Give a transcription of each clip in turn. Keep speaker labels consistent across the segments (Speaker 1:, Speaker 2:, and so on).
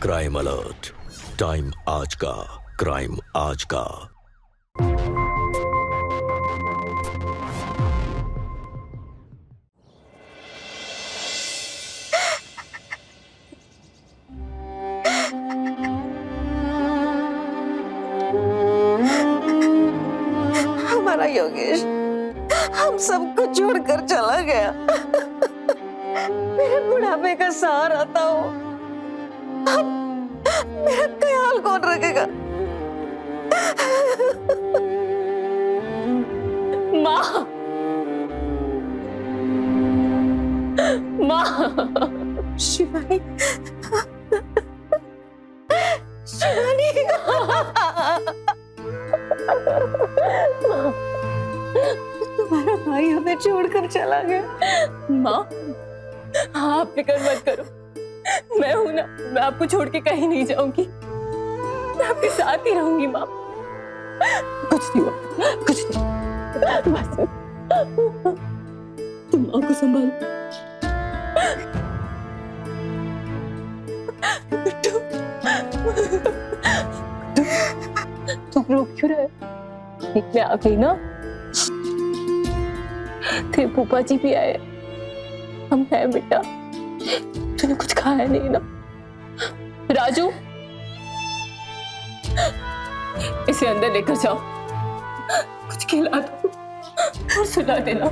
Speaker 1: Crime alert, time आज का, crime आज का।
Speaker 2: हमारा योगेश हम सबको छोड़कर चला गया। मेरे बुढ़ापे का सहारा था वो। अब मेरा ख्याल कौन रखेगा?
Speaker 3: माँ, माँ,
Speaker 2: शिवानी, शिवानी, तुम्हारा भाई हमें छोड़कर चला गया।
Speaker 3: माँ, आप फिक्र मत करो, मैं हूं ना, मैं आपको छोड़ के कहीं नहीं जाऊंगी, मैं आपके साथ ही रहूंगी माँ। कुछ नहीं हुआ, कुछ नहीं, बस तुम माँ को संभाल। तुम रो क्यों रहे? ठीक में आ गई ना? तेरे फूफा जी भी आए, हम हैं बेटा। तूने कुछ खाया नहीं ना? राजू, इसे अंदर लेकर जाओ, कुछ खिला दो और सुला देना।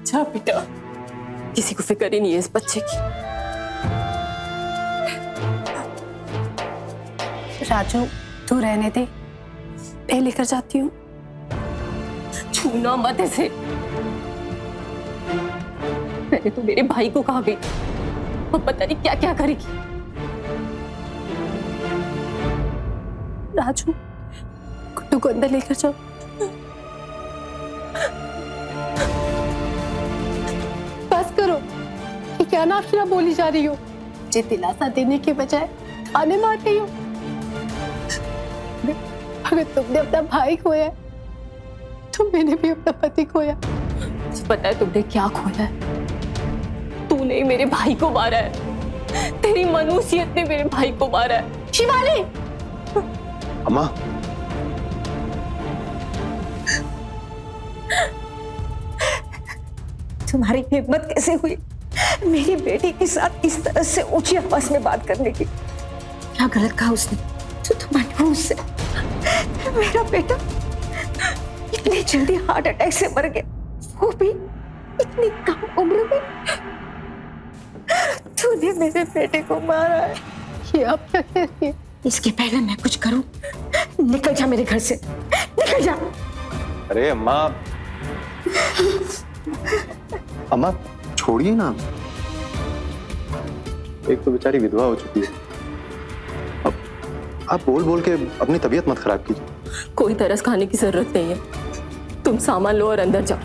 Speaker 3: जा बेटा, किसी को फिक्र ही नहीं है इस बच्चे की।
Speaker 4: राजू, तू रहने दे, मैं लेकर जाती हूँ।
Speaker 3: छूना मत इसे। मैंने तो मेरे भाई को कहा भी, अब पता नहीं क्या क्या करेगी।
Speaker 4: राजू, गुड्डू को अंदर लेकर जाओ। बस करो, ये क्या नाफिया बोली जा रही हो? मुझे दिलासा देने के बजाय ताने मार रही हो। अगर तुमने अपना भाई खोया तो मैंने भी अपना पति खोया।
Speaker 3: मुझे पता है तुमने क्या खोया है। तूने ही मेरे भाई को मारा है, तेरी मनुष्यत ने मेरे भाई को मारा है।
Speaker 4: शिवानी!
Speaker 5: अम्मा,
Speaker 2: तुम्हारी हिम्मत कैसे हुई मेरी बेटी के साथ इस तरह से ऊंची आवाज में बात करने की? क्या गलत कहा उसने जो तुम मनहूस से? मेरा बेटा इतनी जल्दी हार्ट अटैक से मर गया, वो भी इतनी कम उम्र में। तूने मेरे बेटे को मारा है।
Speaker 4: ये आप क्या कह रही है?
Speaker 2: इसके पहले मैं कुछ करूं, निकल जा मेरे घर से, निकल जा।
Speaker 5: अरे अम्मा, अम्मा छोड़िए ना। एक तो बेचारी विधवा हो चुकी है, अब आप बोल बोल के अपनी तबीयत मत खराब कीजिए।
Speaker 3: कोई तरस खाने की जरूरत नहीं है, तुम सामान लो और अंदर जाओ।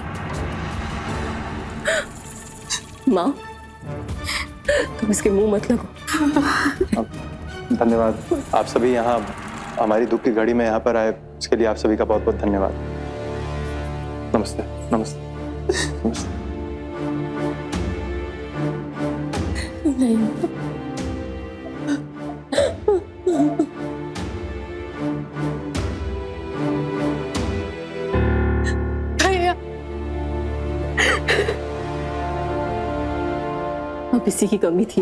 Speaker 3: माँ, तुम इसके मुंह मत लगो।
Speaker 5: धन्यवाद, आप सभी यहाँ हमारी दुख की घड़ी में यहाँ पर आए, इसके लिए आप सभी का बहुत बहुत धन्यवाद। नमस्ते, नमस्ते, नमस्ते।
Speaker 3: नहीं, अब इसी की कमी थी।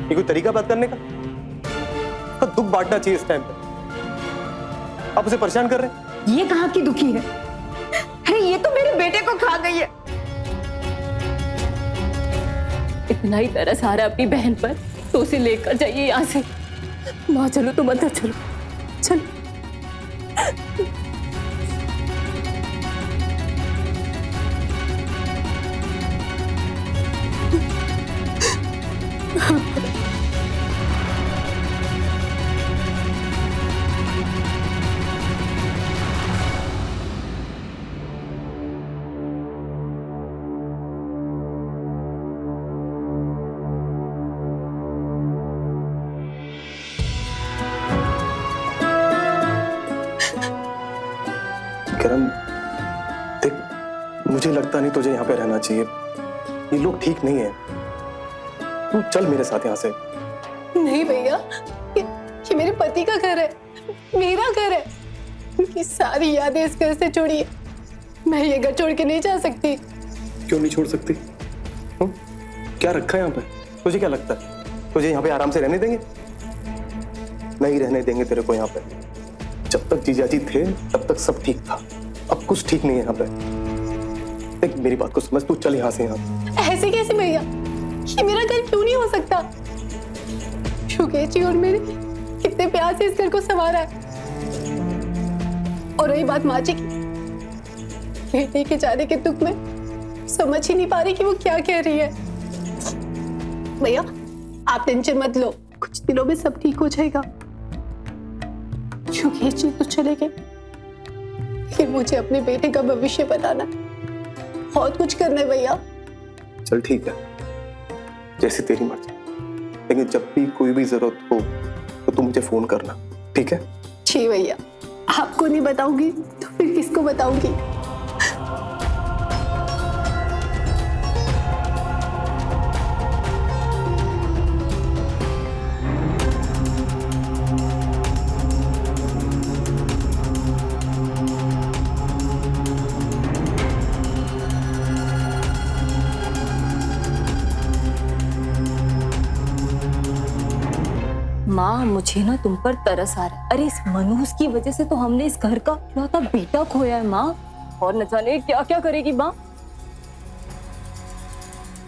Speaker 6: ये कोई तरीका बात करने का? उसका दुख बांटना चाहिए इस टाइम पे। आप उसे परेशान कर रहे हैं।
Speaker 2: ये कहाँ की दुखी है? अरे ये तो मेरे बेटे को खा गई है।
Speaker 3: इतना ही तरस आ रहा है अपनी बहन पर, तो उसे लेकर जाइए यहाँ से। माँ चलो, तुम अंदर चलो, चलो।
Speaker 6: मुझे लगता नहीं तुझे यहाँ पे रहना चाहिए। ये लोग ठीक नहीं है। तू चल मेरे साथ यहाँ से।
Speaker 4: नहीं भैया, ये मेरे पति का घर है, मेरा घर है। ये सारी यादें इस घर से छोड़िए। मैं ये घर छोड़ के नहीं जा सकती।
Speaker 6: क्यों नहीं छोड़ सकती? क्या रखा है यहाँ पे? तुझे क्या लगता है तुझे यहाँ पे आराम से रहने देंगे? नहीं रहने देंगे तेरे को यहाँ पे। जब तक जीजा जी थे तब तक सब ठीक था, अब कुछ ठीक नहीं है यहाँ पे। देख मेरी बात को समझ, तू चल यहाँ से। यहाँ
Speaker 4: ऐसे कैसे भैया? ये मेरा घर क्यों नहीं हो सकता? योगेश जी और मेरे कितने प्यार से इस घर को संवारा है। और रही बात माँ जी की, बेटे के जाने के दुख में समझ ही नहीं पा रही कि वो क्या कह रही है। भैया आप टेंशन मत लो, कुछ दिनों में सब ठीक हो जाएगा। योगेश जी तो चले गए, लेकिन मुझे अपने बेटे का भविष्य बताना, बहुत कुछ करना है भैया।
Speaker 6: चल ठीक है, जैसे तेरी मर्जी। लेकिन जब भी कोई भी जरूरत हो तो तू मुझे फोन करना, ठीक है?
Speaker 4: जी भैया, आपको नहीं बताऊंगी तो फिर किसको बताऊंगी?
Speaker 3: माँ, मुझे ना तुम पर तरस आ रहा है। अरे इस मनोज की वजह से तो हमने इस घर का इकलौता बेटा खोया है माँ, और न जाने क्या क्या करेगी माँ।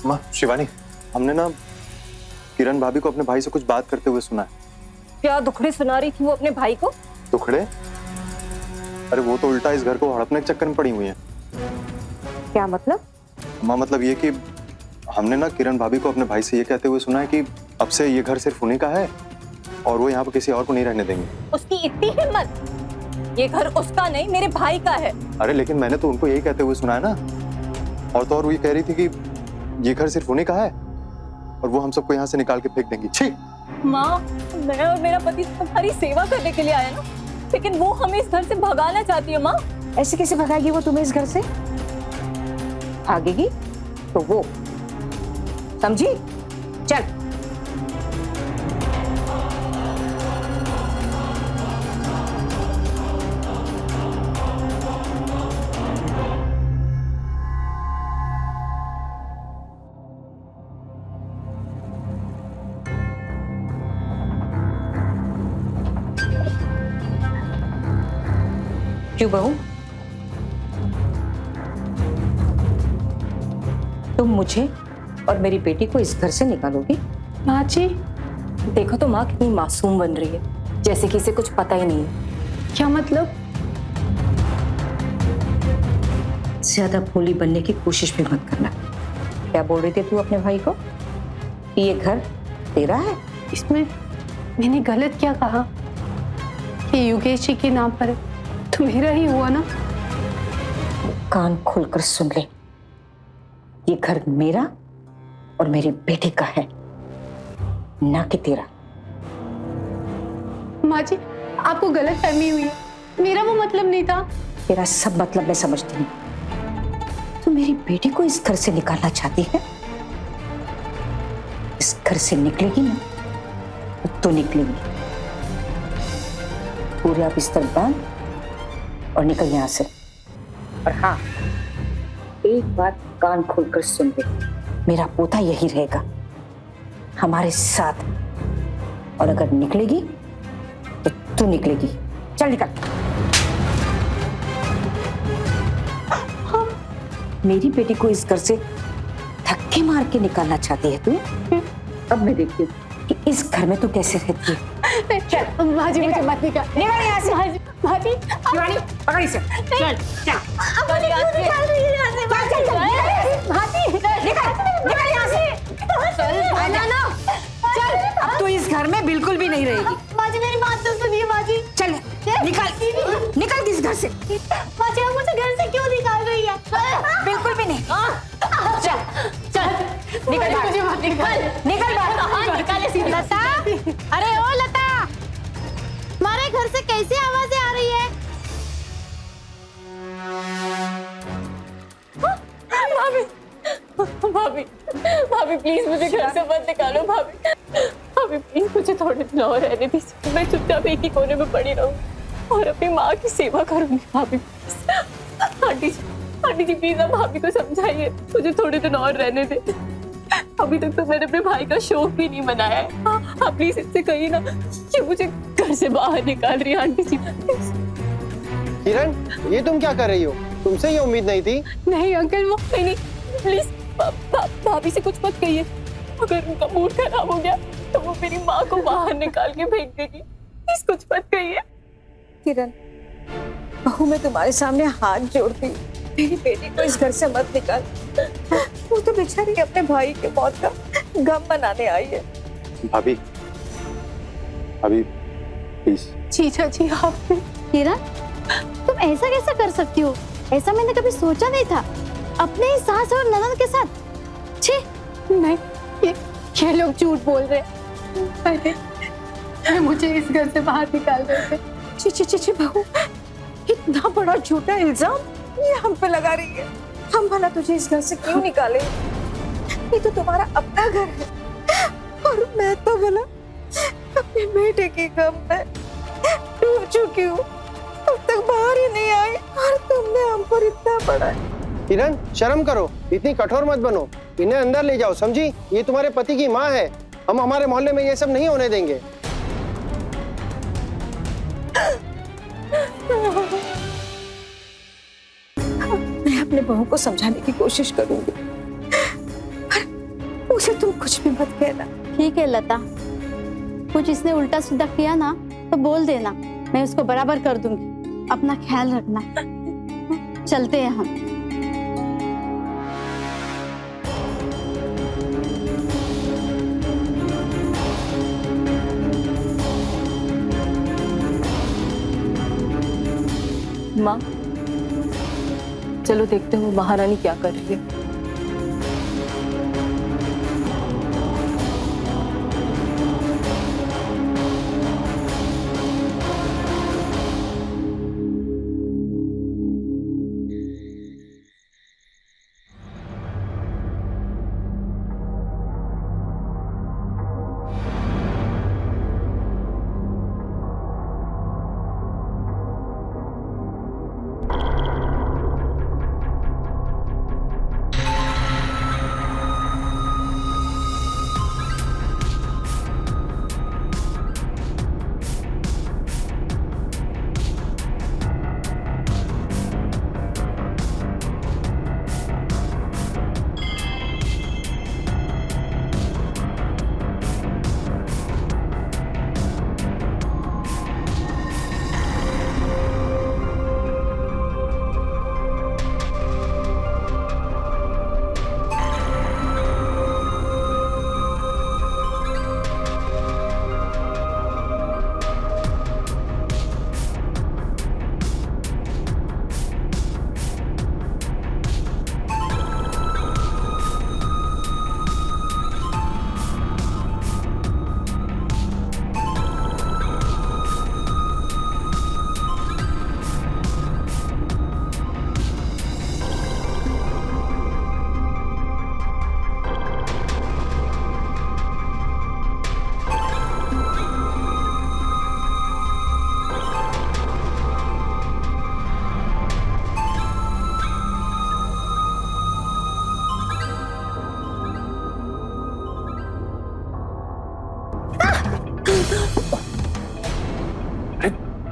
Speaker 5: माँ शिवानी, हमने ना किरण भाभी को अपने भाई से कुछ बात करते हुए सुना है।
Speaker 3: क्या दुखड़े सुना रही थी वो अपने भाई को?
Speaker 5: दुखड़े? अरे वो तो उल्टा इस घर को हड़पने के चक्कर में पड़ी हुई है।
Speaker 3: क्या मतलब?
Speaker 5: माँ मतलब ये कि हमने ना किरण भाभी को अपने भाई से ये कहते हुए सुना है कि अब से ये घर सिर्फ उन्हीं का है और वो यहाँ पर किसी और को नहीं रहने देंगे।
Speaker 3: उसकी इतनी हिम्मत? ये घर उसका नहीं, मेरे भाई का है।
Speaker 5: अरे लेकिन मैंने तो उनको यही कहते हुए सुना है ना। और तो और वो ये कह रही थी कि ये घर सिर्फ उन्हीं का है और वो हम सबको यहाँ से निकाल के फेंक देंगी। छी!
Speaker 3: माँ, मैं और मेरा पति तुम्हारी सेवा करने के लिए आया ना, लेकिन वो हमें इस घर से भगाना चाहती है। माँ
Speaker 2: ऐसे कैसे भगाएगी वो तुम्हें इस घर से? भागेगी तो वो, समझी? चल। क्यों बहू, तुम मुझे और मेरी बेटी को इस घर से निकालोगी?
Speaker 4: माँ जी,
Speaker 3: देखो तो माँ कितनी मासूम बन रही है, जैसे कि इसे कुछ पता ही नहीं है।
Speaker 4: क्या मतलब?
Speaker 2: ज्यादा भोली बनने की कोशिश भी मत करना। क्या बोल रही थी तू अपने भाई को कि ये घर तेरा है?
Speaker 4: इसमें मैंने गलत क्या कहा? कि योगेश जी के नाम पर है तो मेरा ही हुआ ना।
Speaker 2: कान खोलकर सुन ले, ये घर मेरा और मेरी बेटी का है, ना कि तेरा।
Speaker 4: माँ जी, आपको गलत फहमी हुई है, मेरा वो मतलब नहीं था।
Speaker 2: तेरा सब मतलब मैं समझती हूँ। तू मेरी बेटी को इस घर से निकालना चाहती है। इस घर से निकलेगी ना तो निकलेगी। पूरा बिस्तर बांध और निकल यहां से। और हाँ, एक बात कान खोलकर सुन ले, मेरा पोता यही रहेगा हमारे साथ, और अगर निकलेगी तो तू निकलेगी। चल निकल। हाँ, मेरी बेटी को इस घर से धक्के मार के निकालना चाहती है तू? अब मैं देखती हूँ कि इस घर में तू कैसे रहती है।
Speaker 4: चल माँ जी, मुझे मत निकाल।
Speaker 2: निकल यहाँ से।
Speaker 4: माँ जी,
Speaker 2: शिवानी पकड़ इसे। चल चल निकल यहाँ से। चल, अब तू इस घर में बिल्कुल भी नहीं रहेगी।
Speaker 4: माँ जी मेरी बात तो सुनिए माँ जी।
Speaker 2: चल निकल, निकल इस घर से।
Speaker 4: माँ जी, आप मुझे घर से क्यों निकाल रही है?
Speaker 2: बिल्कुल भी नहीं। चल चल निकल बाहर।
Speaker 4: मुझे मत निकाल।
Speaker 2: निकल बाहर।
Speaker 4: निकाले सीधी।
Speaker 7: लता, अरे ओ लता, हमारे घर से कैसी आवाजें आ रही है?
Speaker 3: भाभी भाभी प्लीज मुझे घर से मत निकालो भाभी। भाभी प्लीज मुझे थोड़े दिन और रहने दीजिए, मैं चुपचाप एक ही कोने में पड़ी रहूंगी और अपनी माँ की सेवा करूंगी। भाभी आंटी जी प्लीज आप भाभी को समझाइए, मुझे थोड़े दिन और रहने दे। अभी तक तो मैंने अपने भाई का शौक भी नहीं मनाया है। आप प्लीज इससे कहिए ना कि मुझे घर से बाहर निकाल रही है आंटी जी।
Speaker 8: किरण, ये तुम क्या कर रही हो? तुमसे ये उम्मीद नहीं थी।
Speaker 3: नहीं अंकल वो नहीं प्लीज भाभी से कुछ मत कहिए, अगर उनका मूड खराब हो गया तो वो मेरी माँ को बाहर निकाल के फेंक देगी। प्लीज कुछ मत कहिए।
Speaker 2: किरण, बहू मैं तुम्हारे सामने हाथ जोड़ती हूँ, मेरी बेटी को इस घर से मत निकाल। वो तो बेचारी अपने भाई के मौत का गम मनाने आई है।
Speaker 5: भाभी भाभी प्लीज।
Speaker 4: जीजा जी आप
Speaker 7: किरण, तुम ऐसा कैसा कर सकती हो? ऐसा मैंने कभी सोचा नहीं था, अपने ही सास और ननद के साथ। छी!
Speaker 4: नहीं, ये लोग झूठ बोल रहे हैं। मुझे इस घर से बाहर निकाल रहे थे।
Speaker 2: ची ची ची ची बहू, इतना बड़ा झूठा इल्जाम ये हम पे लगा रही है। हम भला तुझे इस घर से क्यों निकाले? ये तो तुम्हारा अपना घर है और मैं तो भला अपने बेटे के गम में डूब चुकी हूँ, अब तक बाहर ही नहीं आई और तुमने हम पर इतना बड़ा है।
Speaker 8: किरण, शर्म करो, इतनी कठोर मत बनो। इन्हें अंदर ले जाओ, समझी? ये तुम्हारे पति की माँ है। हम हमारे मोहल्ले में ये सब नहीं होने देंगे।
Speaker 2: मैं अपने बहू को समझाने की कोशिश करूंगी, पर उसे तुम कुछ भी मत कहना।
Speaker 7: ठीक है लता, कुछ इसने उल्टा सीधा किया ना तो बोल देना, मैं उसको बराबर कर दूंगी। अपना ख्याल रखना। चलते हैं हम।
Speaker 3: माँ चलो देखते हैं वो महारानी क्या कर रही है।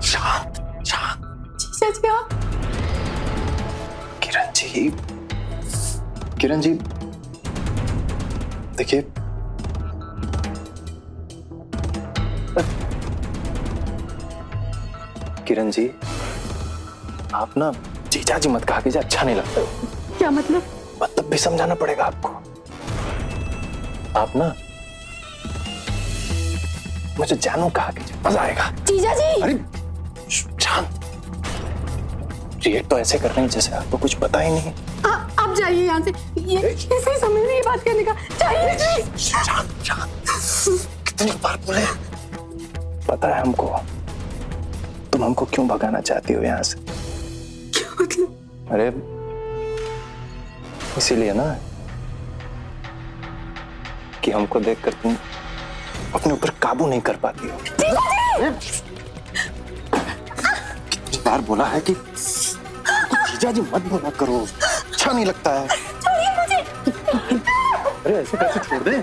Speaker 6: शांत शांत।
Speaker 4: जीजा जी आप
Speaker 5: किरण जी देखिए, किरण जी आप ना जीजा जी मत कहा कीजिए, अच्छा नहीं लगता।
Speaker 4: क्या मतलब?
Speaker 5: मतलब भी समझाना पड़ेगा आपको। आप ना मुझे जानू कहा कीजिए, मजा आएगा।
Speaker 4: जीजा जी
Speaker 5: अरे शांत, रिएक्ट तो ऐसे कर रहे हैं जैसे आपको कुछ पता ही नहीं।
Speaker 4: आप जाइए यहाँ से, ये कैसे समझ नहीं बात करने का। जाइए।
Speaker 5: शांत शांत, कितनी बार बोले। पता है हमको तुम हमको क्यों भगाना चाहती हो यहाँ से।
Speaker 4: क्या मतलब?
Speaker 5: अरे इसीलिए ना कि हमको देखकर तुम अपने ऊपर काबू नहीं कर पाती हो। कितनी बार बोला है कि जीजा जी मत बोला करो, अच्छा नहीं लगता है। अरे ऐसे कैसे छोड़ दे?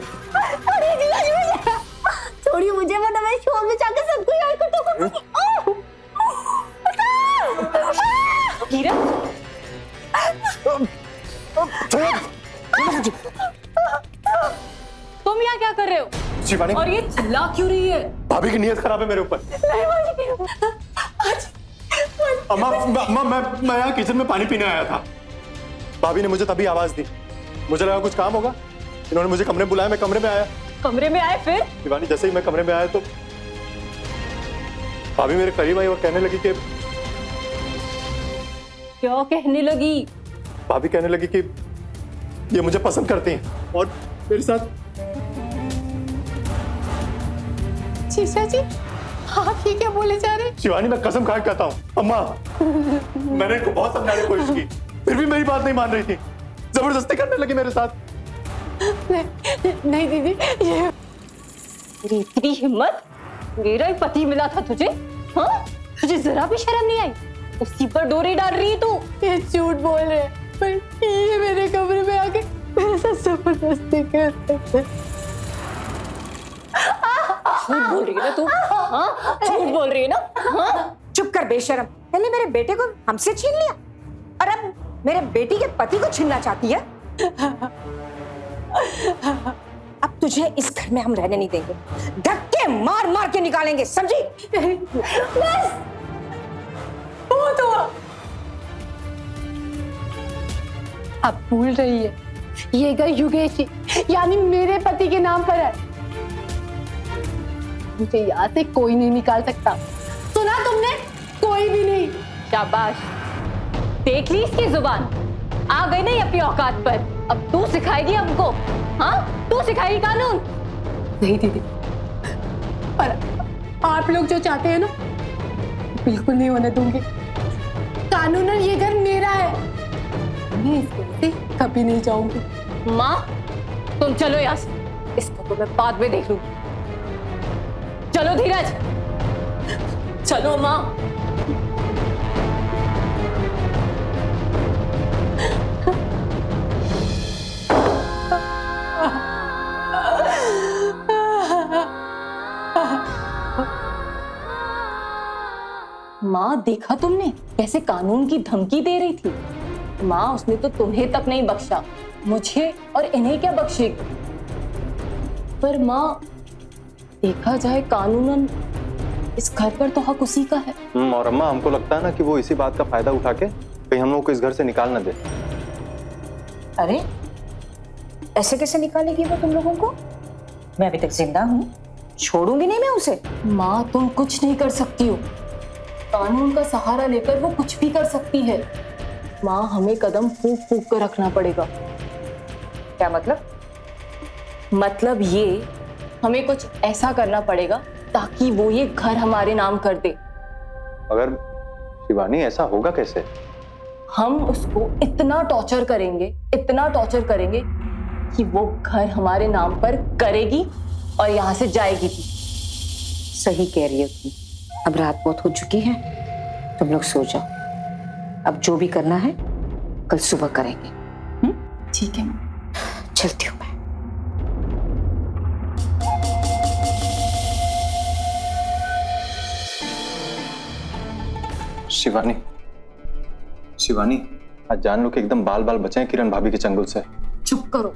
Speaker 7: छोड़िए मुझे, वरना मैं शोर में जाकर सबको याद कर दूंगा।
Speaker 3: हीरा, तुम यहाँ क्या कर रहे हो?
Speaker 5: शिवानी,
Speaker 3: और ये चिल्ला क्यों रही है?
Speaker 5: भाभी की नीयत खराब है मेरे ऊपर। अम्मा, मैं यहाँ किचन में पानी पीने आया था। भाभी ने मुझे तभी आवाज दी, मुझे लगा कुछ काम होगा, इन्होंने मुझे कमरे में बुलाया, मैं कमरे में आया।
Speaker 3: कमरे में आए फिर?
Speaker 5: शिवानी, जैसे ही मैं कमरे में आया तो भाभी मेरे करीब आई और कहने लगी कि
Speaker 3: क्या कहने लगी?
Speaker 5: भाभी कहने लगी कि ये मुझे पसंद करती हैं और मेरे साथ।
Speaker 4: जीजा जी, आप ये क्या बोले जा रहे हैं?
Speaker 5: शिवानी, मैं कसम खा के कहता हूँ, अम्मा, मैंने इनको बहुत समझाने की कोशिश की, फिर भी मेरी बात नहीं मान रही थी, जबरदस्ती करने लगी मेरे साथ।
Speaker 4: नहीं दीदी, ये
Speaker 3: तेरी इतनी हिम्मत? मेरा ही पति मिला था तुझे? हाँ, तुझे जरा भी शर्म नहीं आई? उसी पर डोरी डाल रही है तू।
Speaker 4: ये झूठ बोल रहे हैं, पर ये मेरे कमरे में आके मेरे साथ जबरदस्ती कर रहे थे।
Speaker 3: झूठ बोल रही है ना तू? हाँ, झूठ बोल रही है ना? हाँ?
Speaker 2: चुप कर बेशरम, पहले मेरे बेटे को हमसे छीन लिया और अब मेरे बेटी के पति को छीनना चाहती है। अब तुझे इस घर में हम रहने नहीं देंगे, धक्के मार मार के निकालेंगे, समझी?
Speaker 4: बस बहुत हुआ। अब भूल रही है, ये घर युगेशी यानी मेरे पति के नाम पर है। मुझे यहाँ से कोई नहीं निकाल सकता, सुना तुमने? कोई भी नहीं।
Speaker 3: शाबाश, देख ली इसकी जुबान, आ गई नहीं अपनी औकात पर। अब तू सिखाएगी हमको? हाँ, तू सिखाएगी कानून?
Speaker 4: नहीं दीदी, पर आप लोग जो चाहते हैं ना, बिल्कुल नहीं होने दूंगी। कानूनन ये घर मेरा है, मैं इस घर से कभी नहीं जाऊंगी।
Speaker 3: माँ, तुम चलो यहाँ से, इसको तो मैं बाद में देख लूंगी। चलो धीरज, चलो माँ। माँ, देखा तुमने कैसे कानून की धमकी दे रही थी? माँ, उसने तो तुम्हें तक नहीं बख्शा, मुझे और इन्हें क्या बख्शेगी? पर माँ, देखा जाए कानूनन इस घर पर तो हक उसी का है।
Speaker 5: और अम्मा, हमको लगता है ना कि वो इसी बात का फायदा उठा के कहीं हम लोग को इस घर से निकाल ना दे।
Speaker 2: अरे ऐसे कैसे निकालेगी वो तुम लोगों को? मैं अभी तक जिंदा हूँ, छोड़ूंगी नहीं मैं उसे।
Speaker 3: माँ, तुम कुछ नहीं कर सकती हो, कानून का सहारा लेकर वो कुछ भी कर सकती है। माँ, हमें कदम फूंक फूंक कर रखना पड़ेगा।
Speaker 2: क्या मतलब?
Speaker 3: मतलब ये, हमें कुछ ऐसा करना पड़ेगा ताकि वो ये घर हमारे नाम कर दे।
Speaker 5: अगर शिवानी, ऐसा होगा कैसे?
Speaker 3: हम उसको इतना टॉर्चर करेंगे, इतना टॉर्चर करेंगे कि वो घर हमारे नाम पर करेगी और यहाँ से जाएगी भी।
Speaker 2: सही कह रही हो तुम। अब रात बहुत हो चुकी है, तुम लोग सो जाओ। अब जो भी करना है कल सुबह करेंगे।
Speaker 3: ठीक है,
Speaker 2: चलती हूँ मैं।
Speaker 5: शिवानी, शिवानी, आज जान लो कि एकदम बाल बाल बचे हैं किरण भाभी के चंगुल से।
Speaker 3: चुप करो।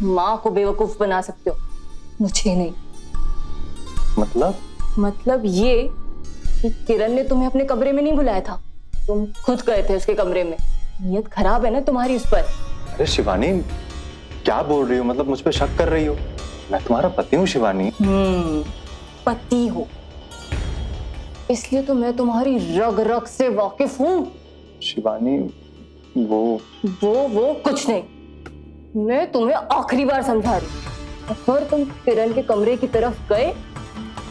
Speaker 3: माँ को बेवकूफ बना सकते हो, मुझे नहीं। मतलब ये कि किरण ने तुम्हें अपने कमरे में नहीं बुलाया था, तुम खुद गए थे उसके कमरे में। नीयत खराब है ना तुम्हारी उस पर।
Speaker 5: अरे शिवानी, क्या बोल रही हो? मतलब मुझ पे शक कर रही हो? मैं तुम्हारा पति हूँ शिवानी।
Speaker 3: पति हो, इसलिए तो मैं तुम्हारी रग रग से वाकिफ हूँ।
Speaker 5: शिवानी,
Speaker 3: वो कुछ नहीं। मैं तुम्हें आखिरी बार समझा रही हूँ, अगर तुम किरण के कमरे की तरफ गए,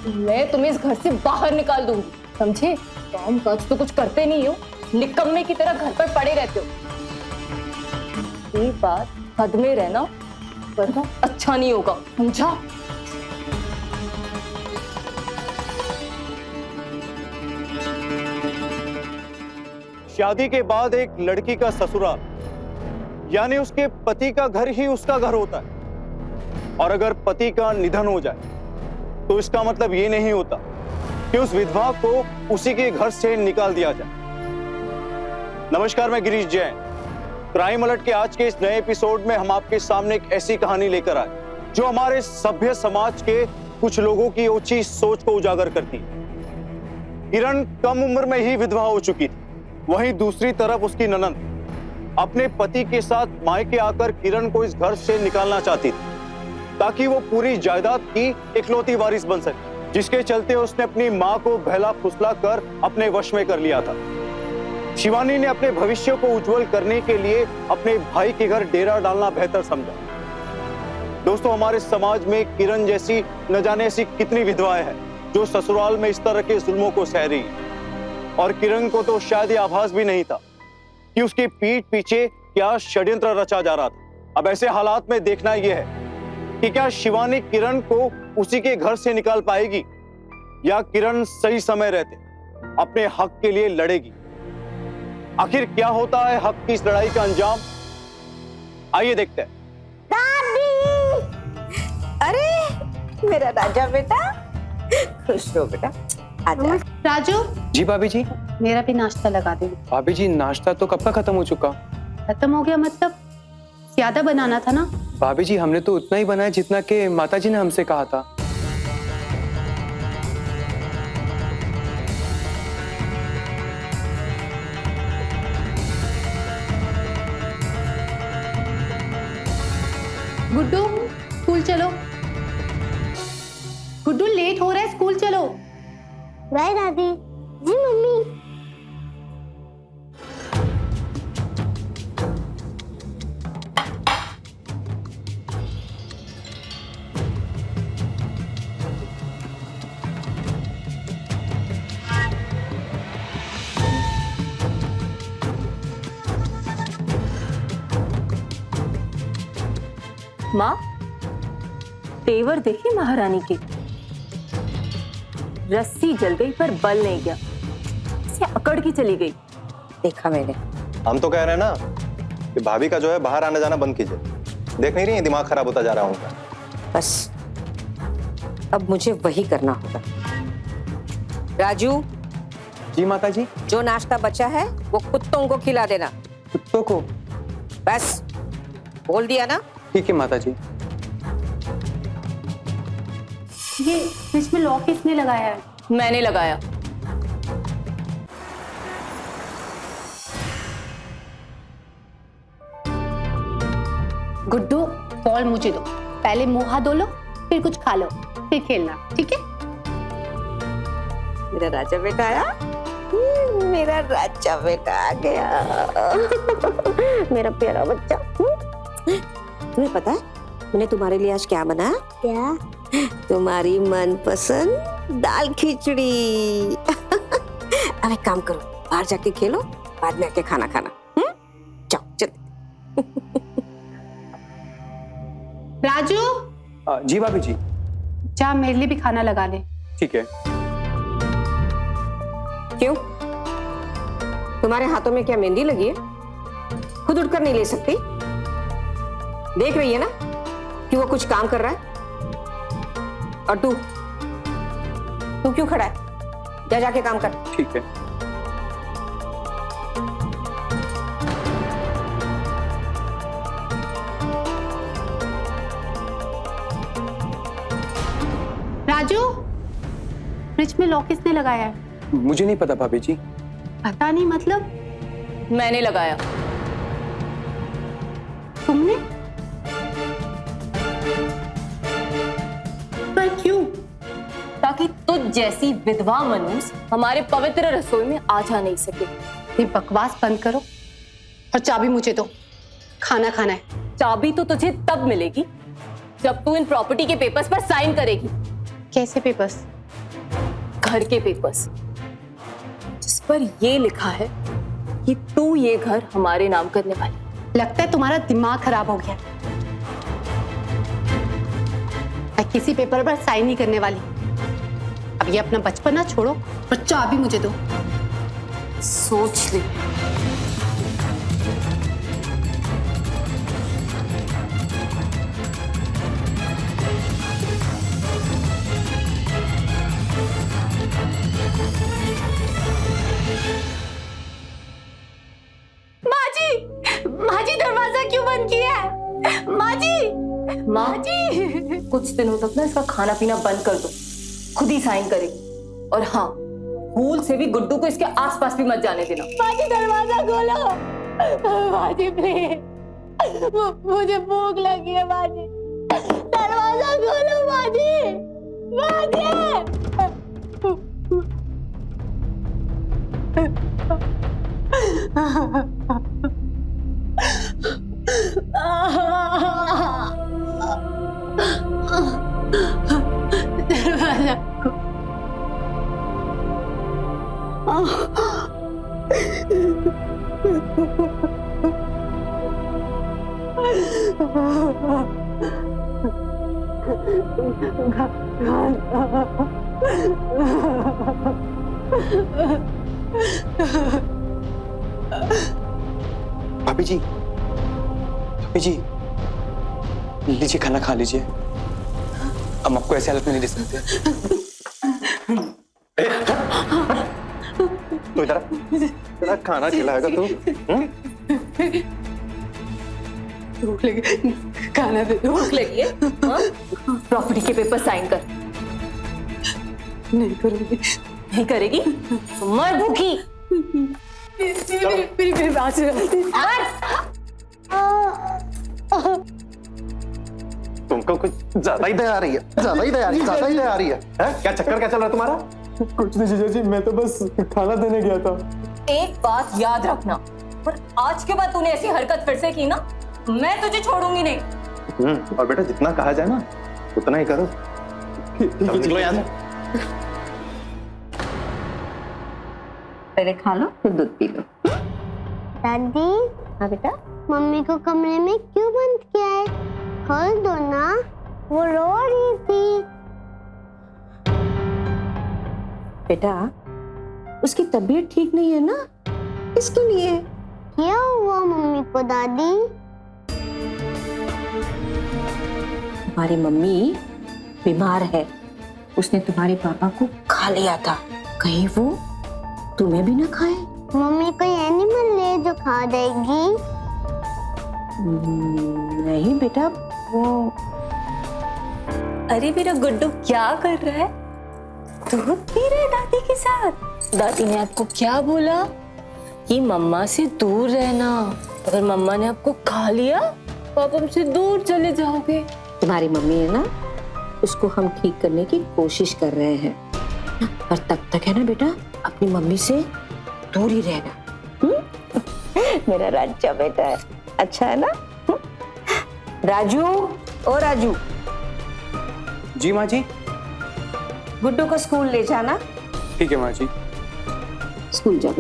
Speaker 3: मैं तुम्हें इस घर से बाहर निकाल दूंगी, समझे? काम काज तो कुछ करते नहीं हो, निकम्मे की तरह घर पर पड़े रहते हो। ये बात हद में रहना, वरना अच्छा नहीं होगा, समझा?
Speaker 9: शादी के बाद एक लड़की का ससुराल यानी उसके पति का घर ही उसका घर होता है, और अगर पति का निधन हो जाए तो इसका मतलब ये नहीं होता कि उस विधवा को उसी के घर से निकाल दिया जाए। नमस्कार, मैं गिरीश जैन। क्राइम अलर्ट के आज के इस नए एपिसोड में हम आपके सामने एक ऐसी कहानी लेकर आए जो हमारे सभ्य समाज के कुछ लोगों की ऊंची सोच को उजागर करती है। किरण कम उम्र में ही विधवा हो चुकी थी, वहीं दूसरी तरफ उसकी ननद अपने पति के साथ मायके आकर किरण को इस घर से निकालना चाहती थी ताकि वो पूरी जायदाद की इकलौती वारिस बन सके, जिसके चलते उसने अपनी मां को बहला फुसला कर अपने वश में कर लिया था। शिवानी ने अपने भविष्य को उज्जवल करने के लिए अपने भाई के घर डेरा डालना बेहतर समझा। दोस्तों, हमारे समाज में किरण जैसी न जाने ऐसी कितनी विधवाएं हैं जो ससुराल में इस तरह के जुल्मों को सह रही हैं। और किरण को तो शायद ये आभास भी नहीं था कि उसकी पीठ पीछे क्या षड्यंत्र रचा जा रहा था। अब ऐसे हालात में देखना यह है कि क्या शिवानी किरण को उसी के घर से निकाल पाएगी या किरण सही समय रहते अपने हक के लिए लड़ेगी। आखिर क्या होता है हक की इस लड़ाई का अंजाम, आइए देखते हैं।
Speaker 2: अरे मेरा राजा बेटा, खुश रहो बेटा, आजा।
Speaker 4: राजू,
Speaker 6: जी भाभी जी।
Speaker 4: मेरा भी नाश्ता लगा दो।
Speaker 6: भाभी जी, नाश्ता तो कब का खत्म हो चुका।
Speaker 4: खत्म हो गया मतलब? ज्यादा बनाना था ना।
Speaker 6: भाभी जी, हमने तो उतना ही बनाया जितना कि माताजी ने हमसे कहा था।
Speaker 4: गुड्डू, स्कूल चलो। गुड्डू, लेट हो रहा है, स्कूल चलो।
Speaker 10: बाय दादी। जी मम्मी।
Speaker 3: माँ, तेवर देखी महारानी की, रस्सी जल गई पर बल नहीं गया, इसे अकड़ की चली गई।
Speaker 2: देखा मैंने।
Speaker 5: हम तो कह रहे हैं ना कि भाभी का जो है बाहर आना जाना बंद कीजिए। देख नहीं रही है दिमाग खराब होता जा रहा है उनका।
Speaker 2: बस अब मुझे वही करना होगा। राजू,
Speaker 6: जी माताजी।
Speaker 2: जो नाश्ता बचा है वो कुत्तों को खिला देना।
Speaker 6: कुत्तों को?
Speaker 2: बस बोल दिया ना।
Speaker 6: ठीक है माताजी।
Speaker 4: ये फ्रिज में लॉक किसने लगाया है?
Speaker 3: मैंने लगाया।
Speaker 4: गुड्डू, बॉल मुझे दो। पहले मुंह हाथ धो लो, फिर कुछ खा लो, फिर खेलना, ठीक है?
Speaker 2: मेरा राजा बेटा आया। मेरा राजा बेटा आ गया। मेरा प्यारा बच्चा। तुम्हें पता है मैंने तुम्हारे लिए आज क्या बनाया?
Speaker 10: क्या?
Speaker 2: तुम्हारी मनपसंद दाल खिचड़ी। अब एक काम करो, बाहर जाके खेलो, बाद में आके खाना खाना। जाओ चल।
Speaker 4: राजू,
Speaker 6: जी भाभी जी।
Speaker 4: जा मेरे लिए भी खाना लगा ले।
Speaker 6: ठीक है।
Speaker 2: क्यों, तुम्हारे हाथों में क्या मेहंदी लगी है? खुद उठकर नहीं ले सकती? देख रही है ना कि वो कुछ काम कर रहा है। और तू क्यों खड़ा है? जा जाके काम कर।
Speaker 6: ठीक है।
Speaker 4: राजू, फ्रिज में लॉक किसने लगाया है?
Speaker 6: मुझे नहीं पता भाभी जी।
Speaker 4: पता नहीं मतलब?
Speaker 3: मैंने लगाया।
Speaker 4: तुमने? पर क्यों?
Speaker 3: ताकि तुझ जैसी विधवा मनुष्य हमारे पवित्र रसोई में आ जा नहीं सके।
Speaker 4: ये बकवास बंद करो और चाबी मुझे दो, खाना खाना है।
Speaker 3: चाबी तो तुझे तब मिलेगी जब तू इन प्रॉपर्टी के पेपर्स पर साइन करेगी।
Speaker 4: कैसे पेपर्स?
Speaker 3: घर के पेपर्स जिस पर ये लिखा है कि तू ये घर हमारे नाम करने वाली।
Speaker 4: लगता है तुम्हारा दिमाग खराब हो गया। मैं किसी पेपर पर साइन नहीं करने वाली। अब ये अपना बचपना छोड़ो और चाबी मुझे दो। सोच ले। माँ जी दरवाजा क्यों बंद किया है? माँ जी,
Speaker 3: माँ जी कुछ दिनों तक ना इसका खाना पीना बंद कर दो, खुद ही साइन करेगी। और हाँ, भूल से भी गुड्डू को इसके आसपास भी मत जाने देना।
Speaker 4: माँ जी दरवाजा खोलो। माँ जी प्लीज, मुझे भूख लगी है। माँ जी दरवाजा खोलो। माँ जी, माँ जी। दरवाजा
Speaker 6: भाभी जी, भाभी जी, लीजिए खाना खा लीजिए। हम आपको ऐसे हालत में नहीं दे सकते। तो इधर खाना खिलाएगा तू?
Speaker 4: भूख लगी, खाना दे दो।
Speaker 3: भूख लगी है? प्रॉपर्टी के पेपर साइन कर।
Speaker 4: नहीं करूंगी।
Speaker 3: नहीं करेगी? मर भूखी।
Speaker 4: मेरी बात सुनो।
Speaker 6: तुमको कुछ ज्यादा ही दया आ रही है, ज्यादा ही दया आ रही है, हैं? क्या चक्कर क्या चल रहा है तुम्हारा?
Speaker 5: कुछ नहीं जीजा जी, मैं तो बस खाना देने गया था।
Speaker 3: एक बात याद रखना, और आज के बाद तूने ऐसी हरकत फिर से की ना, मैं तुझे छोड़ूंगी नहीं।
Speaker 6: और बेटा जितना कहा जाए ना उतना ही करो। निकलो यहाँ से।
Speaker 2: पहले खा लो फिर दूध पी लो।
Speaker 10: दादी,
Speaker 2: हाँ बेटा,
Speaker 10: मम्मी को कमरे में क्यों बंद किया है? खोल दो ना, वो रो रही थी।
Speaker 2: बेटा उसकी तबीयत ठीक नहीं है ना, इसके लिए।
Speaker 10: क्या हुआ मम्मी को दादी?
Speaker 2: तुम्हारी मम्मी बीमार है, उसने तुम्हारे पापा को खा लिया था, कहीं वो तुम्हें भी ना खाए।
Speaker 10: मम्मी कोई एनिमल ले जो खा देगी?
Speaker 2: नहीं बेटा, वो
Speaker 3: अरे मेरा गुड्डू क्या कर रहा है? दूध पी रहा है दादी के साथ। दादी ने आपको क्या बोला कि मम्मा से दूर रहना, अगर मम्मा ने आपको खा लिया तो आप हमसे दूर चले जाओगे।
Speaker 2: तुम्हारी मम्मी है ना, उसको हम ठीक करने की कोशिश कर रहे हैं, पर तब तक है ना बेटा अपनी मम्मी से दूर ही रहना। मेरा राजा बेटा है, अच्छा है ना? राजू, ओ राजू।
Speaker 6: जी माँ जी।
Speaker 2: गुड्डू को स्कूल ले जाना।
Speaker 6: ठीक है माँ जी।
Speaker 2: स्कूल जाओ।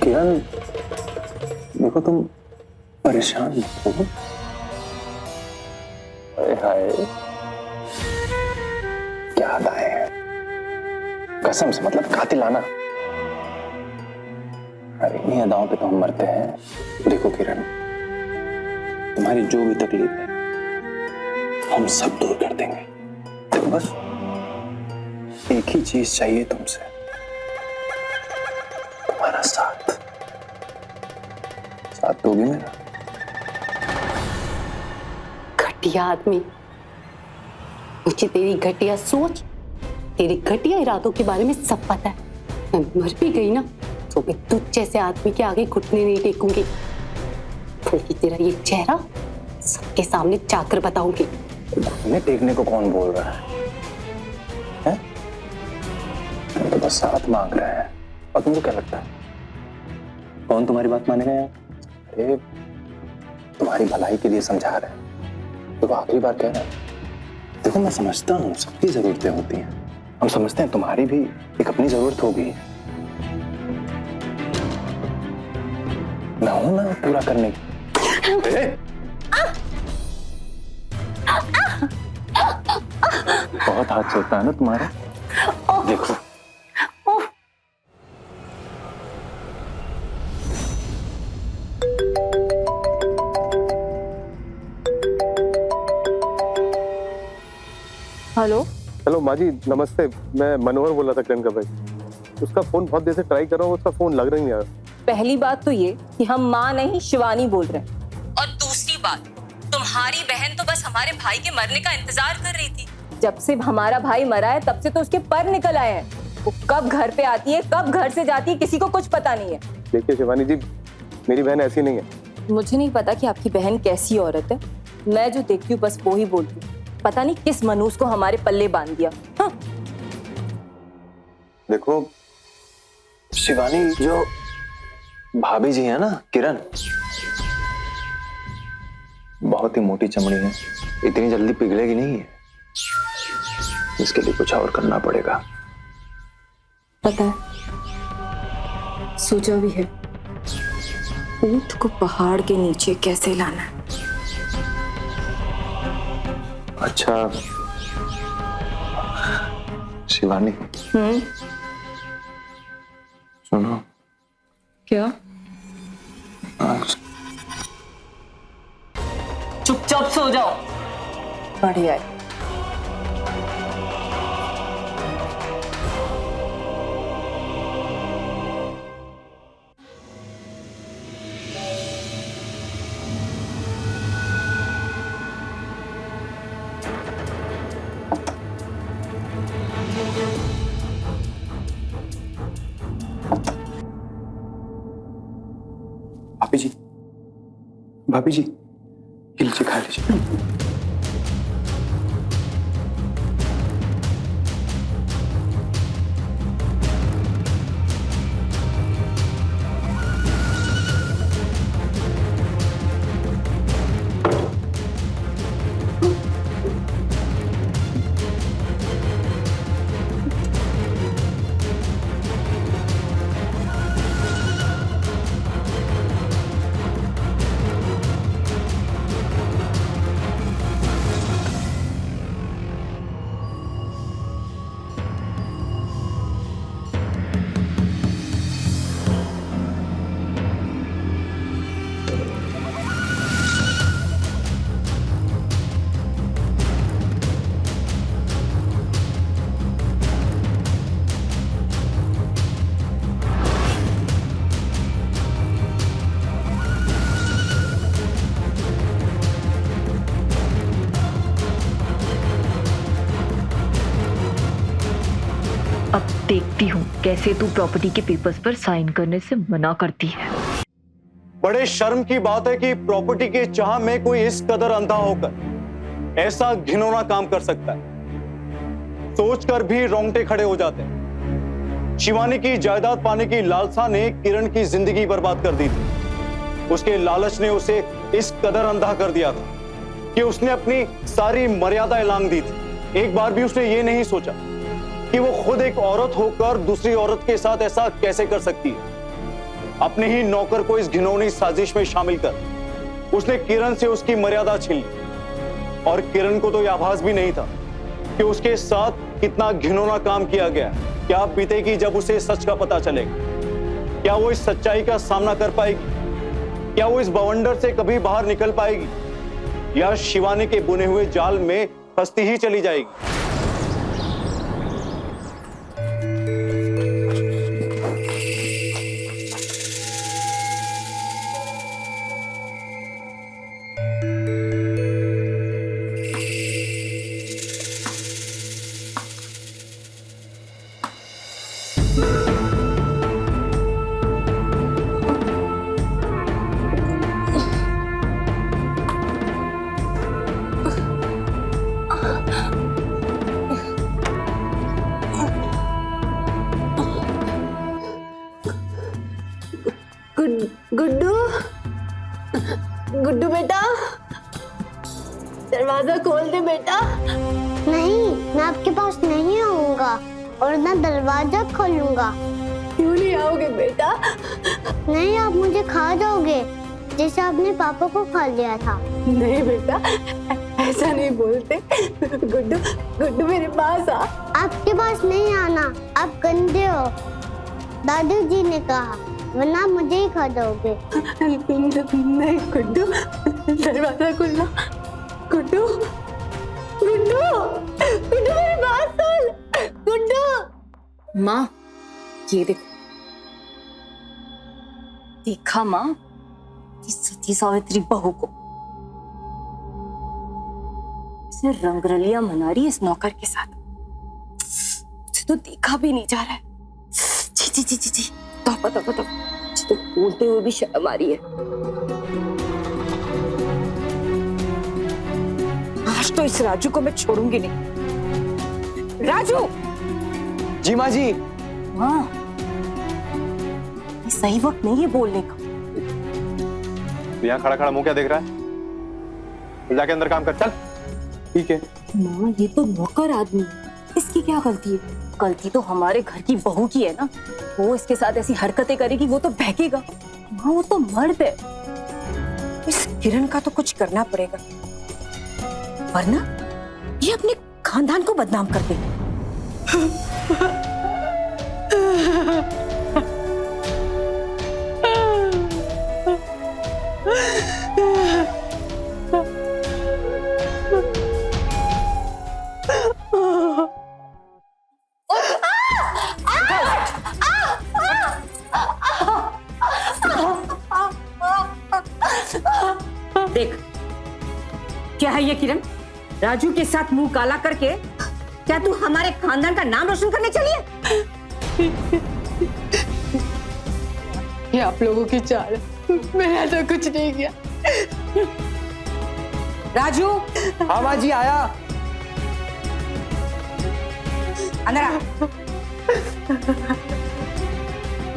Speaker 6: किरण, देखो तुम परेशान मत हो। हाय, क्या अदाएं हैं, कसम से, मतलब कातिलाना। अरे इन्हीं अदाओं पे तो हम मरते हैं। देखो किरण, तुम्हारी जो भी तकलीफ है हम सब दूर कर देंगे। देखो बस एक ही चीज चाहिए तुमसे, तुम्हारा साथ दोगे मेरा?
Speaker 4: घटिया आदमी, मुझे तेरी घटिया सोच, तेरे घटिया इरादों के बारे में सब पता है। मैं मर भी गई ना तो मैं तुझ जैसे आदमी के आगे घुटने नहीं टेकूंगी, बल्कि तेरा ये चेहरा सबके सामने जाकर बताऊंगी।
Speaker 6: घुटने टेकने को कौन बोल रहा है?
Speaker 5: तो बस साथ मांग रहे हैं। और तुमको क्या लगता है कौन तुम्हारी बात मानेगा यार? अरे तुम्हारी भलाई के लिए समझा रहे हैं, तो आखिरी बार कह रहे हैं। देखो मैं समझता हूँ सबकी जरूरतें होती हैं, हम समझते हैं तुम्हारी भी एक अपनी जरूरत होगी। मैं हूं ना पूरा करने की। बहुत हाथ चलता है ना तुम्हारा, देखो।
Speaker 3: हेलो
Speaker 6: हेलो माँ जी, नमस्ते। मैं मनोहर बोल रहा था किरण का भाई। उसका फोन बहुत देर से ट्राई कर रहा हूँ, उसका फोन लग रहा नहीं यार।
Speaker 3: पहली बात तो ये कि हम माँ नहीं शिवानी बोल रहे हैं, और दूसरी बात तुम्हारी बहन तो बस हमारे भाई के मरने का इंतजार कर रही थी। जब से हमारा भाई मरा है तब से तो उसके पर निकल आए हैं। वो कब घर पे आती है कब घर से जाती है किसी को कुछ पता नहीं है।
Speaker 6: देखिए शिवानी जी, मेरी बहन ऐसी नहीं है।
Speaker 3: मुझे नहीं पता कि आपकी बहन कैसी औरत है, मैं जो देखती हूँ बस वो ही बोलती हूँ। पता नहीं किस मनूस को हमारे पल्ले बांध दिया। हाँ?
Speaker 5: देखो शिवानी, जो भाभी जी है ना किरण, बहुत ही मोटी चमड़ी है, इतनी जल्दी पिघलेगी नहीं है। इसके लिए कुछ और करना पड़ेगा।
Speaker 3: पता है, सोचा भी है ऊंट को पहाड़ के नीचे कैसे लाना है।
Speaker 5: अच्छा शिवानी, सुनो।
Speaker 3: क्या?
Speaker 5: आज
Speaker 3: चुपचाप सो जाओ। बढ़िया है।
Speaker 5: भाभी जी ये लीजिए, खा लीजिए।
Speaker 11: अब देखती हूँ कैसे तू प्रॉपर्टी के पेपर्स पर साइन करने से मना करती है।
Speaker 9: बड़े शर्म की बात है कि प्रॉपर्टी के चाह में कोई इस कदर अंधा होकर ऐसा घिनौना काम कर सकता है। सोचकर भी रोंगटे खड़े हो जाते हैं। शिवानी की जायदाद पाने की लालसा ने किरण की जिंदगी बर्बाद कर दी थी। उसके लालच ने उसे इस कदर अंधा कर दिया था कि उसने अपनी सारी मर्यादाएं लांघ दी थी। एक बार भी उसने ये नहीं सोचा कि वो खुद एक औरत होकर दूसरी औरत के साथ ऐसा कैसे कर सकती है। अपने ही नौकर को इस घिनौनी साजिश में शामिल कर उसने किरण से उसकी मर्यादा छीन ली। और किरण को तो यह आभास भी नहीं था कि उसके साथ कितना घिनौना काम किया गया। क्या बीतेगी जब उसे सच का पता चलेगा? क्या वो इस सच्चाई का सामना कर पाएगी? क्या वो इस बवंडर से कभी बाहर निकल पाएगी, या शिवानी के बुने हुए जाल में फंसती ही चली जाएगी?
Speaker 4: गुड्डू, गुड्डू बेटा, दरवाजा खोल दे बेटा।
Speaker 10: नहीं, मैं आपके पास नहीं आऊंगा और ना दरवाजा खोलूंगा।
Speaker 4: क्यों नहीं आओगे बेटा?
Speaker 10: नहीं, आप मुझे खा जाओगे जैसे आपने पापा को खा लिया था।
Speaker 4: नहीं बेटा, ऐसा नहीं बोलते। गुड्डू, गुड्डू मेरे पास आ।
Speaker 10: आपके पास नहीं आना, आप गंदे हो, दादाजी ने कहा, वरना मुझे ही खा जाओगे।
Speaker 4: नहीं गुड्डू, दरवाजा खुलना। गुड्डू, गुड्डू, गुड्डू मेरी बात सुन। गुड्डू।
Speaker 3: माँ, ये देखो, देखा माँ, इस सती सावित्री बहू को इसने रंगरलियां मना रही है इस नौकर के साथ। मुझे तो देखा भी नहीं जा रहा है। जी जी जी जी जी, तौबा तौबा तौबा, मुझे तो बोलते हुए भी शर्म आ रही है। आज तो इस राजू को मैं छोड़ूंगी नहीं। राजू!
Speaker 5: जी माँ जी।
Speaker 3: हाँ, ये सही वक्त नहीं है बोलने का।
Speaker 9: यहाँ खड़ा खड़ा मुंह क्या देख रहा है? तो जाके अंदर काम कर, चल।
Speaker 6: ठीक है
Speaker 3: माँ, ये तो नौकर आदमी है, इसकी क्या गलती है? गलती तो हमारे घर की बहू की है ना। वो इसके साथ ऐसी हरकतें करेगी, वो तो बहकेगा। माँ, वो तो मर्द है। इस किरण का तो कुछ करना पड़ेगा, वरना ये अपने खानदान को बदनाम कर देगी।
Speaker 2: देख, क्या है ये किरण? राजू के साथ मुंह काला करके क्या तू हमारे खानदान का नाम रोशन करने चली है?
Speaker 4: ये आप लोगों की चाल है, मैंने ऐसा कुछ नहीं किया।
Speaker 2: राजू!
Speaker 5: हाँ माँ जी, आया।
Speaker 2: अंदर आ।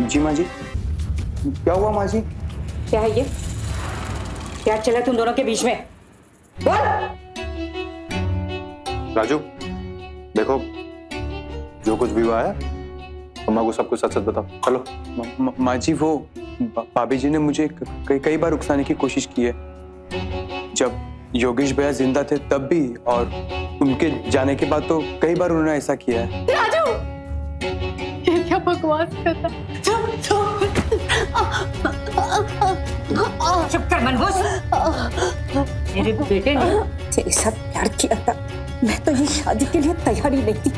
Speaker 5: जी माँ जी। क्या हुआ माँ जी?
Speaker 2: क्या है ये? क्या चला तुम दोनों के बीच में? बोल!
Speaker 9: राजू, देखो, जो कुछ भी हुआ है, अम्मा को सब कुछ सच सच बताओ। चलो।
Speaker 6: माँ जी, वो भाभी जी ने मुझे कई बार उकसाने की कोशिश की है। जब योगेश भैया जिंदा थे तब भी, और उनके जाने के बाद तो कई बार उन्होंने ऐसा किया है।
Speaker 4: राजू, ये क्या बकवास करता?
Speaker 2: चुप कर मनहूस। मेरे बेटे ने तेरे साथ प्यार किया था, मैं तो ये शादी के लिए तैयार ही नहीं थी।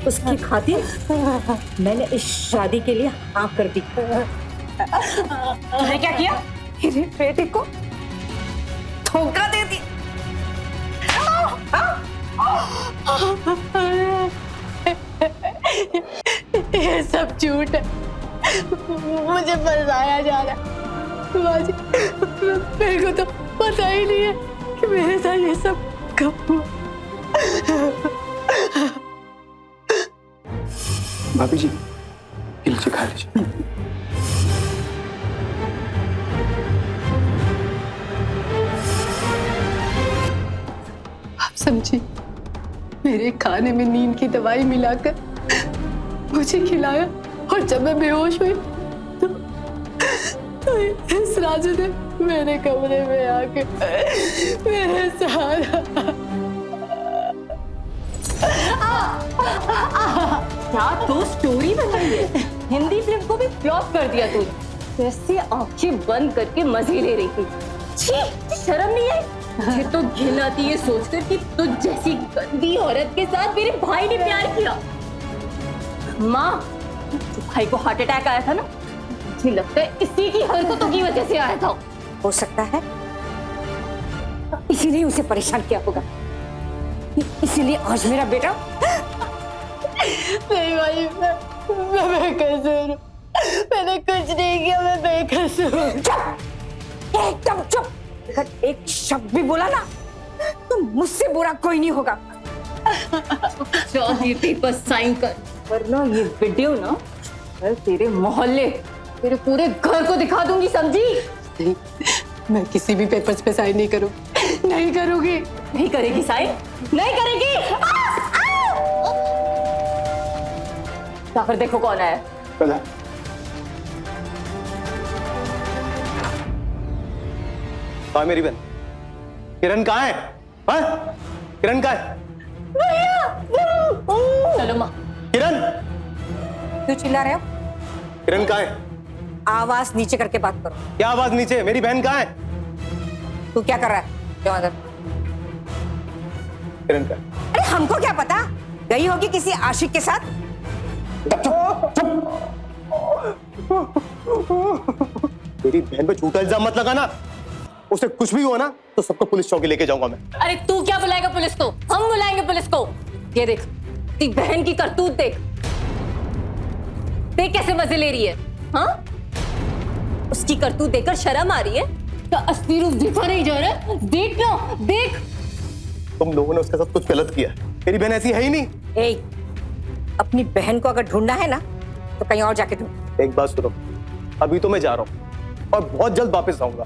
Speaker 2: उसकी खातिर मैंने इस शादी के लिए हाँ कर दी। तूने क्या किया? मेरे बेटे को धोखा दे दी।
Speaker 4: ये सब झूठ है, मुझे फंसाया जा रहा है। बाजी, मेरे को तो पता ही नहीं है कि मेरे साथ ये सब कब हुआ।
Speaker 6: भाभी जी, लीजिए, खा लीजिए।
Speaker 4: आप समझी, मेरे खाने में नींद की दवाई मिलाकर मुझे खिलाया, और जब मैं बेहोश हुई तो इस राजू ने मेरे कमरे में आके मेरे सहारा।
Speaker 3: क्या तो स्टोरी बनाई है? हिंदी फिल्म को भी फ्लॉप कर दिया तू। कैसे आंखें बंद करके मजे ले रही थी। छी, शर्म नहीं है? मुझे तो घिन आती है सोचकर कि तुझ जैसी गंदी औरत के साथ मेरे भाई ने प्यार किया। माँ, भाई को हार्ट अटैक आया था ना, मुझे लगता है इसी की हरकतों की वजह से आया था।
Speaker 2: हो सकता है इसीलिए उसे परेशान किया होगा, इसीलिए आज मेरा बेटा।
Speaker 4: नहीं भाई, मैं बेकसूर हूँ, मैंने कुछ नहीं किया, मैं बेकसूर।
Speaker 2: चुप, एकदम चुप। अगर एक शब्द भी बोला ना तो मुझसे बुरा कोई नहीं होगा।
Speaker 3: चल ये पेपर साइन कर, वरना ये वीडियो ना तेरे मोहल्ले मेरे पूरे घर को दिखा दूंगी, समझी?
Speaker 4: नहीं, मैं किसी भी पेपर्स पे साइन नहीं करूँ, नहीं करूँगी।
Speaker 3: नहीं करेगी साइन? नहीं करेगी? जाकर देखो कौन आया।
Speaker 6: कहाँ है मेरी बहन? किरण कहाँ है? हाँ? किरण कहाँ है?
Speaker 3: चलो माँ।
Speaker 6: किरण,
Speaker 2: क्यों चिल्ला रहे हो?
Speaker 6: किरण कहाँ है?
Speaker 2: आवाज नीचे करके बात करो।
Speaker 6: क्या आवाज नीचे? मेरी बहन कहाँ है?
Speaker 2: तू क्या कर रहा है? जाओ अंदर।
Speaker 6: किरण कहाँ है?
Speaker 2: अरे हमको क्या पता, गई होगी किसी आशिक के साथ।
Speaker 6: मेरी बहन पे झूठा इल्जाम मत लगाना। उसे कुछ भी हुआ ना तो सबको पुलिस चौकी लेके जाऊंगा मैं।
Speaker 3: अरे तू क्या बुलाएगा पुलिस को? हम बुलाएंगे पुलिस को। ये देख, तेरी बहन की करतूत देख, देख कैसे मजे ले रही है। हाँ, उसकी करतूत देखकर शर्म आ रही है? तो असली रूप दिखा नहीं जा रहा है? देख ना, देख।
Speaker 6: तुम लोगों ने उसके साथ कुछ गलत किया। मेरी बहन ऐसी है ही नहीं।
Speaker 2: ए, अपनी बहन को अगर ढूंढना है ना तो कहीं और जाके ढूंढ।
Speaker 6: एक बात सुनो, अभी तो मैं जा रहा हूँ और बहुत जल्द वापस आऊंगा,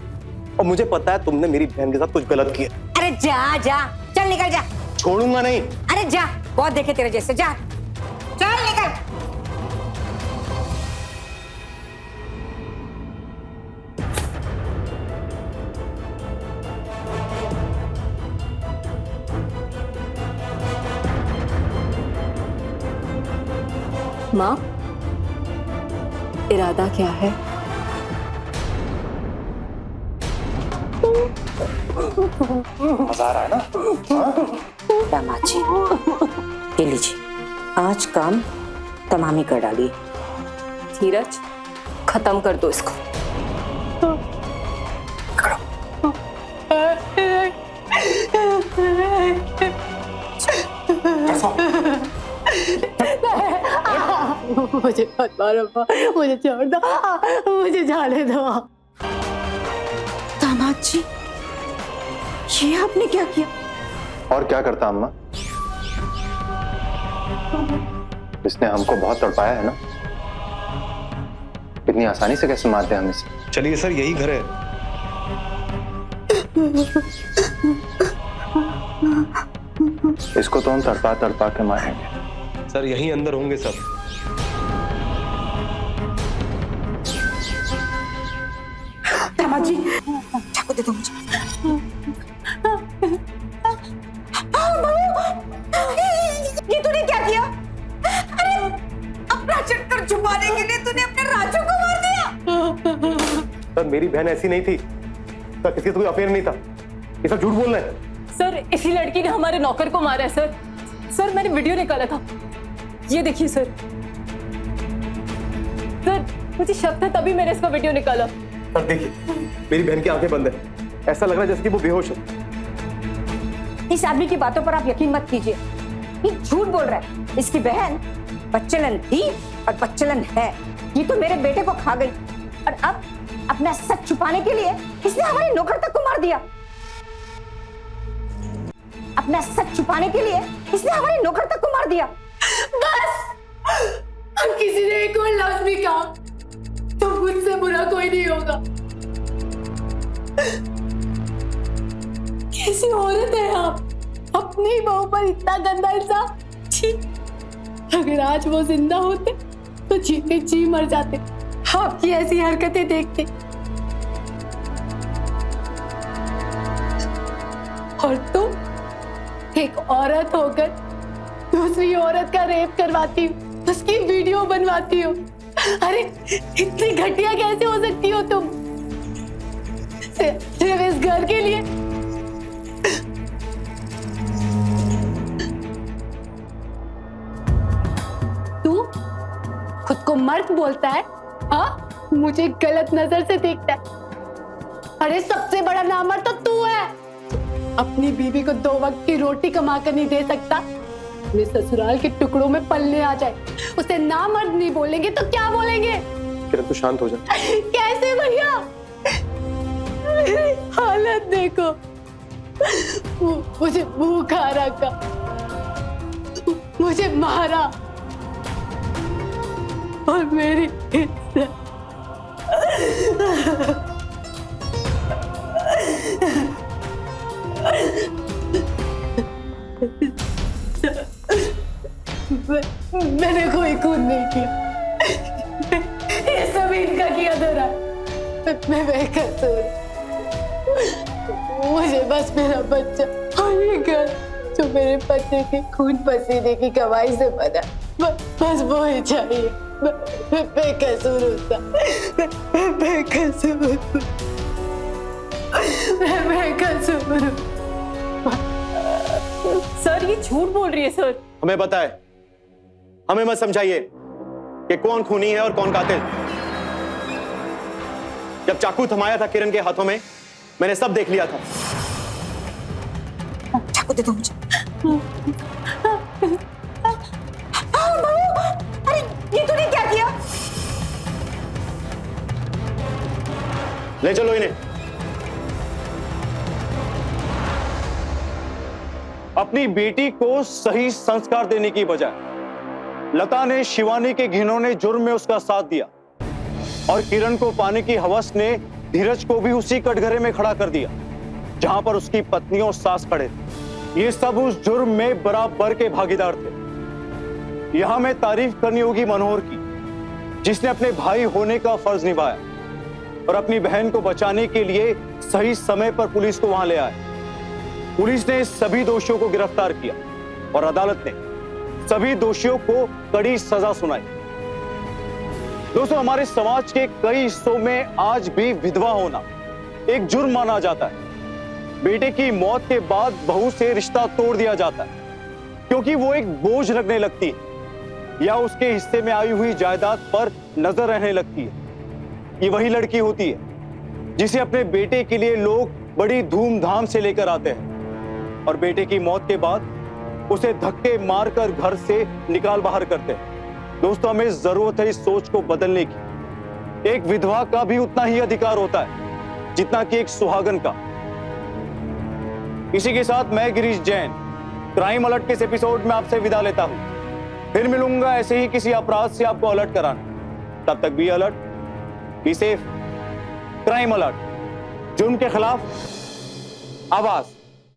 Speaker 6: और मुझे पता है तुमने मेरी बहन के साथ कुछ गलत किया।
Speaker 2: अरे जा जा, चल निकल जा।
Speaker 6: छोड़ूंगा नहीं।
Speaker 2: अरे जा, बहुत देखे तेरे जैसे, जा चल निकल।
Speaker 3: माँ, इरादा क्या है?
Speaker 5: मजा आ रहा है ना?
Speaker 2: दामाद जी, ये लीजिए, आज काम तमाम ही कर डालिए।
Speaker 3: धीरज, खत्म कर दो इसको।
Speaker 4: मुझे मत मारो, मुझे छोड़ दो, मुझे जाने दो।
Speaker 2: दामाद जी, ये आपने क्या किया?
Speaker 5: और क्या करता अम्मा? इसने हमको बहुत तड़पाया है ना, इतनी आसानी से कैसे मारते हम इसे?
Speaker 6: चलिए सर, यही घर है।
Speaker 5: इसको तो हम तड़पा तड़पा के मारेंगे।
Speaker 6: सर यहीं अंदर होंगे सब।
Speaker 2: दामाद जी, चाकू दे दो मुझे। ये तूने क्या किया? अरे, अपना चक्कर छुपाने के लिए तूने अपने राजू को मार दिया।
Speaker 6: सर मेरी बहन ऐसी नहीं थी सर, किसी का कोई अफेयर नहीं था। ये सब झूठ बोल रहे हैं।
Speaker 3: सर, इसी लड़की ने हमारे नौकर को मारा है सर। सर, मैंने वीडियो निकाला था, ये देखिए सर। सर, मुझे शक था तभी मैंने इसका वीडियो निकाला।
Speaker 6: सर देखिए, मेरी बहन की आंखें बंद है, ऐसा लग रहा है जैसे कि वो बेहोश है।
Speaker 2: इस आदमी की बातों पर आप यकीन मत कीजिए, ये झूठ बोल रहा है। इसकी बहन बच्चलन थी और बच्चलन है। ये तो मेरे बेटे को खा गई और अब अपना सच छुपाने के लिए इसने हमारे नौकर तक को मार दिया। अपना सच छुपाने के लिए इसने हमारे नौकर तक को मार दिया।
Speaker 4: बस, अब किसी ने एक और लफ्ज भी कहा तो मुझसे बुरा कोई नहीं होगा। कैसी औरत है आप, अपनी बहू पर इतना गंदा इल्जाम। छी, अगर आज वो जिंदा होते तो जीते जी मर जाते आपकी ऐसी हरकतें देखते। और तुम एक औरत होकर दूसरी औरत का रेप करवाती हो, उसकी वीडियो बनवाती हो। अरे इतनी घटिया कैसे हो सकती हो तुम? सिर्फ इस घर के लिए। तू खुद को मर्द बोलता है, हाँ? मुझे गलत नजर से देखता है। अरे सबसे बड़ा नामर्द तो तू है। अपनी बीवी को 2 वक्त की रोटी कमा कर नहीं दे सकता, अपने ससुराल के टुकड़ों में पलने आ जाए। उसे नामर्द नहीं बोलेंगे तो क्या बोलेंगे?
Speaker 6: किरण तू शांत हो जा।
Speaker 4: कैसे भैया? मेरी हालत देखो, मुझे भूखा रखा, मुझे मारा और मेरी इज्जत मैंने कोई खून नहीं किया, ये सब इनका किया धरा। मैं बेकसूर, मुझे बस मेरा बच्चा और ये घर जो मेरे पति के खून पसीने की कमाई से बना, बस वो ही चाहिए। मैं बेकसूर होता, मैं बेकसूर हूँ, मैं बेकसूर हूँ।
Speaker 3: सर ये झूठ बोल रही है सर।
Speaker 9: हमें बताए, हमें मत समझाइए कि कौन खूनी है और कौन कातिल। जब चाकू थमाया था किरण के हाथों में, मैंने सब देख लिया था।
Speaker 2: चाकू दे दो मुझे। अरे ये तूने क्या किया?
Speaker 9: ले चलो इन्हें। अपनी बेटी को सही संस्कार देने की बजाय लता ने शिवानी के घिनौने जुर्म में उसका साथ दिया और किरण को पाने की हवस ने धीरज को भी उसी कटघरे में खड़ा कर दिया जहां पर उसकी पत्नी और सास खड़े थे। ये सब उस जुर्म में बराबर के भागीदार थे। यहां मैं तारीफ करनी होगी मनोहर की, जिसने अपने भाई होने का फर्ज निभाया और अपनी बहन को बचाने के लिए सही समय पर पुलिस को वहां ले आए। पुलिस ने सभी दोषियों को गिरफ्तार किया और अदालत ने सभी दोषियों को कड़ी सजा सुनाई। दोस्तों, हमारे समाज के कई हिस्सों में आज भी विधवा होना एक जुर्म माना जाता है। बेटे की मौत के बाद बहू से रिश्ता तोड़ दिया जाता है क्योंकि वो एक बोझ लगने लगती है या उसके हिस्से में आई हुई जायदाद पर नजर रहने लगती है। ये वही लड़की होती है जिसे अपने बेटे के लिए लोग बड़ी धूमधाम से लेकर आते हैं और बेटे की मौत के बाद उसे धक्के मारकर घर से निकाल बाहर करते हैं। दोस्तों, हमें जरूरत है इस सोच को बदलने की। एक विधवा का भी उतना ही अधिकार होता है जितना कि एक सुहागन का। इसी के साथ मैं गिरीश जैन क्राइम अलर्ट के इस एपिसोड में आपसे विदा लेता हूं। फिर मिलूंगा ऐसे ही किसी अपराध से आपको अलर्ट कराना। तब तक be alert, be safe. Crime alert, जुर्म के खिलाफ आवाज।